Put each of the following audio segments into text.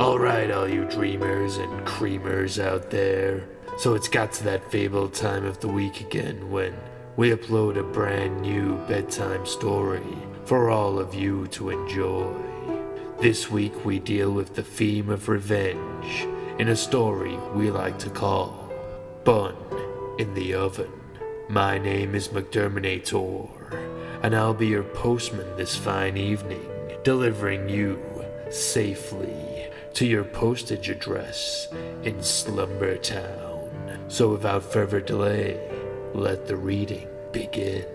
Alright, all you dreamers and creamers out there. So it's got to that fabled time of the week again when we upload a brand new bedtime story for all of you to enjoy. This week we deal with the theme of revenge in a story we like to call Bun in the Oven. My name is McDerminator, and I'll be your postman this fine evening, delivering you safely to your postage address in Slumber Town. So without further delay, let the reading begin.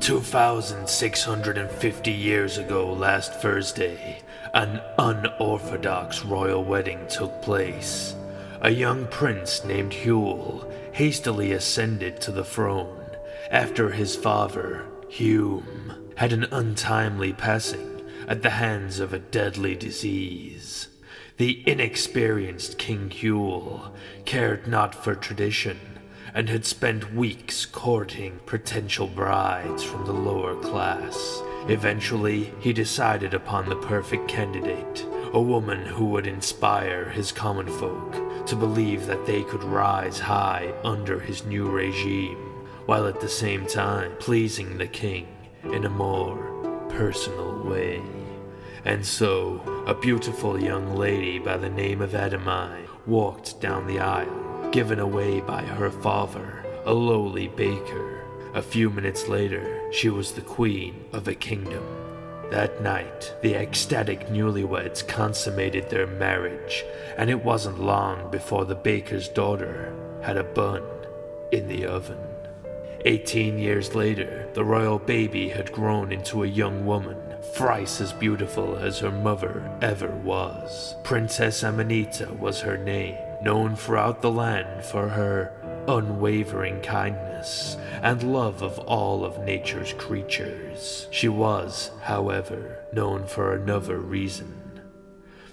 2,650 years ago last Thursday, an unorthodox royal wedding took place. A young prince named Huel hastily ascended to the throne after his father, Hume, had an untimely passing at the hands of a deadly disease. The inexperienced King Huel cared not for tradition and had spent weeks courting potential brides from the lower class. Eventually, he decided upon the perfect candidate, a woman who would inspire his common folk to believe that they could rise high under his new regime, while at the same time pleasing the king in a more personal way. And so, a beautiful young lady by the name of Adamine walked down the aisle, given away by her father, a lowly baker. A few minutes later, she was the queen of a kingdom. That night, the ecstatic newlyweds consummated their marriage, and it wasn't long before the baker's daughter had a bun in the oven. 18 years later, the royal baby had grown into a young woman, thrice as beautiful as her mother ever was. Princess Amanita was her name, known throughout the land for her unwavering kindness and love of all of nature's creatures. She was, however, known for another reason.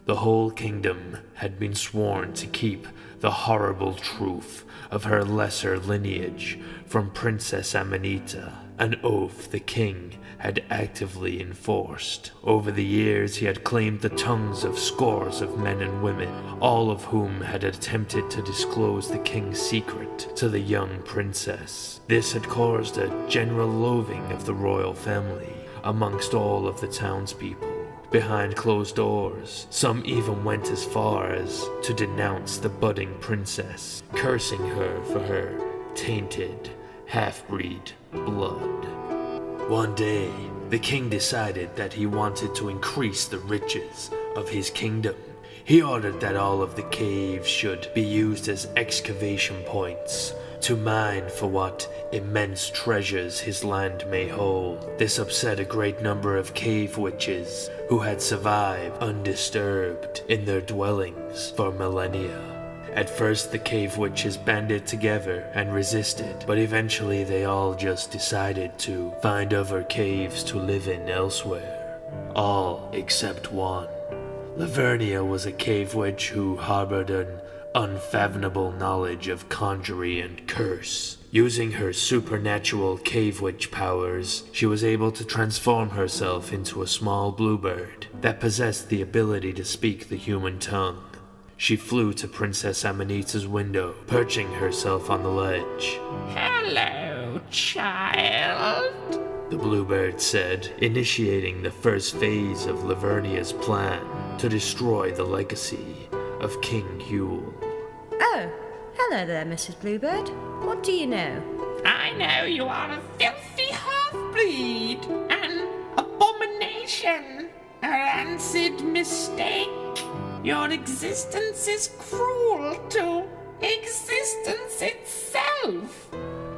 The whole kingdom had been sworn to keep the horrible truth of her lesser lineage from Princess Amanita, an oath the king had actively enforced. Over the years, he had claimed the tongues of scores of men and women, all of whom had attempted to disclose the king's secret to the young princess. This had caused a general loathing of the royal family amongst all of the townspeople. Behind closed doors, some even went as far as to denounce the budding princess, cursing her for her tainted, half-breed blood. One day, the king decided that he wanted to increase the riches of his kingdom. He ordered that all of the caves should be used as excavation points to mine for what immense treasures his land may hold. This upset a great number of cave witches who had survived undisturbed in their dwellings for millennia. At first, the cave witches banded together and resisted, but eventually they all just decided to find other caves to live in elsewhere. All except one. Lavernia was a cave witch who harbored an unfathomable knowledge of conjuring and curse. Using her supernatural cave witch powers, she was able to transform herself into a small bluebird that possessed the ability to speak the human tongue. She flew to Princess Amanita's window, perching herself on the ledge. "Hello, child," the bluebird said, initiating the first phase of Lavernia's plan to destroy the legacy of King Huel. Oh, hello there, Mrs. Bluebird. What do you know? "I know you are a filthy half-breed, an abomination, a rancid mistake. Your existence is cruel to existence itself."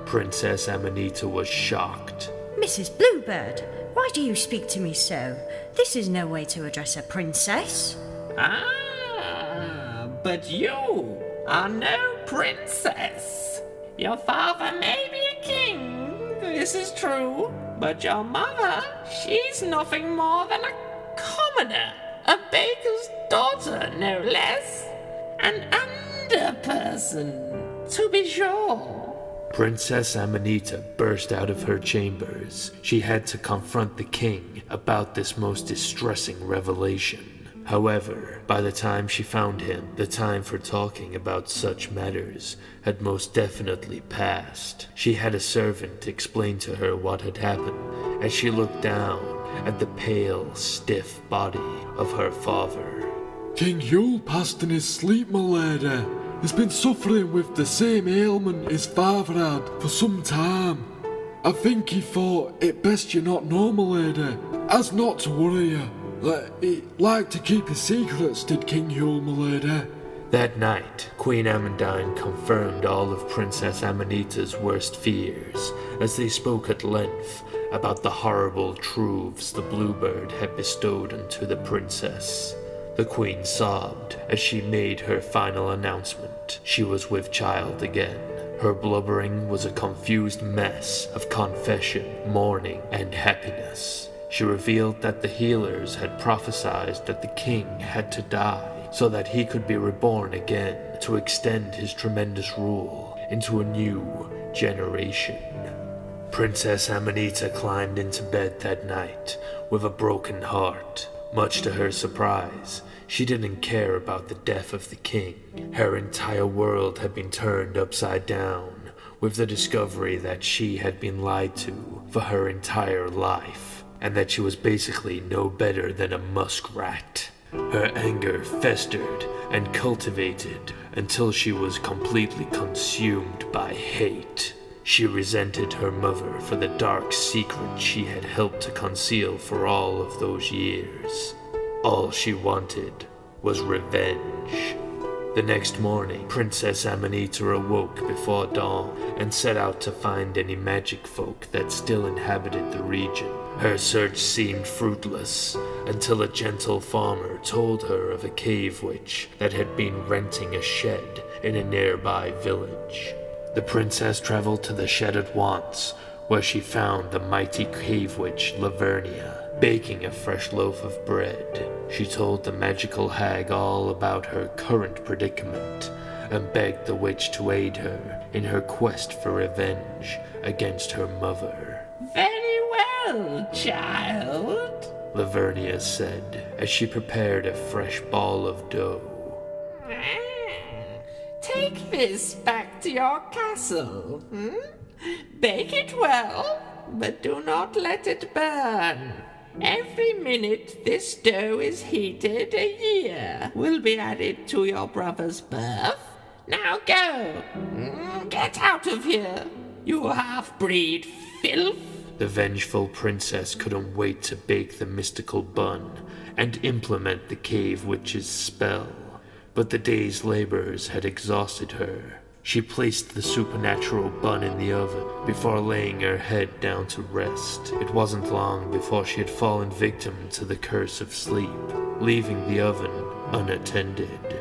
Princess Amanita was shocked. Mrs. Bluebird, why do you speak to me so? This is no way to address a princess. Ah, but you are no princess. Your father may be a king, this is true, but your mother, she's nothing more than a commoner, a baker's daughter, no less. An under person, to be sure. Princess Amanita burst out of her chambers. She had to confront the king about this most distressing revelation. However, by the time she found him, the time for talking about such matters had most definitely passed. She had a servant explain to her what had happened as she looked down at the pale, stiff body of her father. King Yule passed in his sleep, my lady. He's been suffering with the same ailment his father had for some time. I think he thought it best you not know, my lady, as not to worry you. He liked to keep his secrets, did King Yule, my lady. That night, Queen Amandine confirmed all of Princess Amanita's worst fears as they spoke at length about the horrible truths the bluebird had bestowed unto the princess. The queen sobbed as she made her final announcement. She was with child again. Her blubbering was a confused mess of confession, mourning, and happiness. She revealed that the healers had prophesied that the king had to die so that he could be reborn again to extend his tremendous rule into a new generation. Princess Amanita climbed into bed that night with a broken heart. Much to her surprise, she didn't care about the death of the king. Her entire world had been turned upside down with the discovery that she had been lied to for her entire life, and that she was basically no better than a muskrat. Her anger festered and cultivated until she was completely consumed by hate. She resented her mother for the dark secret she had helped to conceal for all of those years. All she wanted was revenge. The next morning, Princess Amanita awoke before dawn and set out to find any magic folk that still inhabited the region. Her search seemed fruitless until a gentle farmer told her of a cave witch that had been renting a shed in a nearby village. The princess traveled to the shed at once, where she found the mighty cave witch Lavernia baking a fresh loaf of bread. She told the magical hag all about her current predicament and begged the witch to aid her in her quest for revenge against her mother. Very well, child, Lavernia said as she prepared a fresh ball of dough. Take this back to your castle. Bake it well, but do not let it burn. Every minute this dough is heated, a year will be added to your brother's birth. Now go! Get out of here, you half-breed filth! The vengeful princess couldn't wait to bake the mystical bun and implement the cave witch's spell. But the day's labors had exhausted her. She placed the supernatural bun in the oven before laying her head down to rest. It wasn't long before she had fallen victim to the curse of sleep, leaving the oven unattended.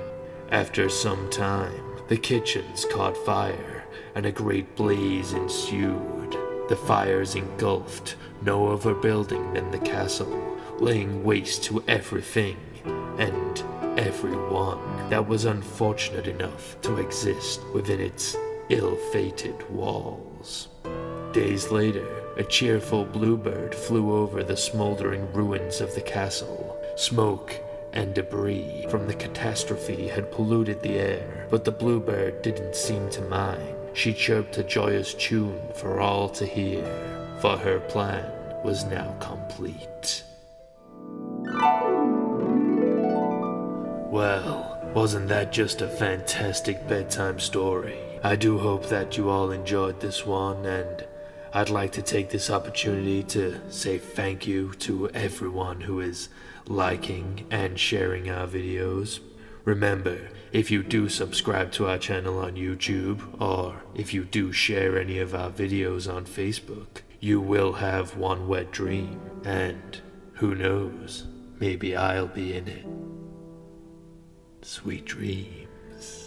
After some time, the kitchens caught fire, and a great blaze ensued. The fires engulfed no other building than the castle, laying waste to everything and everyone that was unfortunate enough to exist within its ill-fated walls. Days later, a cheerful bluebird flew over the smoldering ruins of the castle. Smoke and debris from the catastrophe had polluted the air, but the bluebird didn't seem to mind. She chirped a joyous tune for all to hear, for her plan was now complete. Well, wasn't that just a fantastic bedtime story? I do hope that you all enjoyed this one, and I'd like to take this opportunity to say thank you to everyone who is liking and sharing our videos. Remember, if you do subscribe to our channel on YouTube, or if you do share any of our videos on Facebook, you will have one wet dream, and who knows, maybe I'll be in it. Sweet dreams.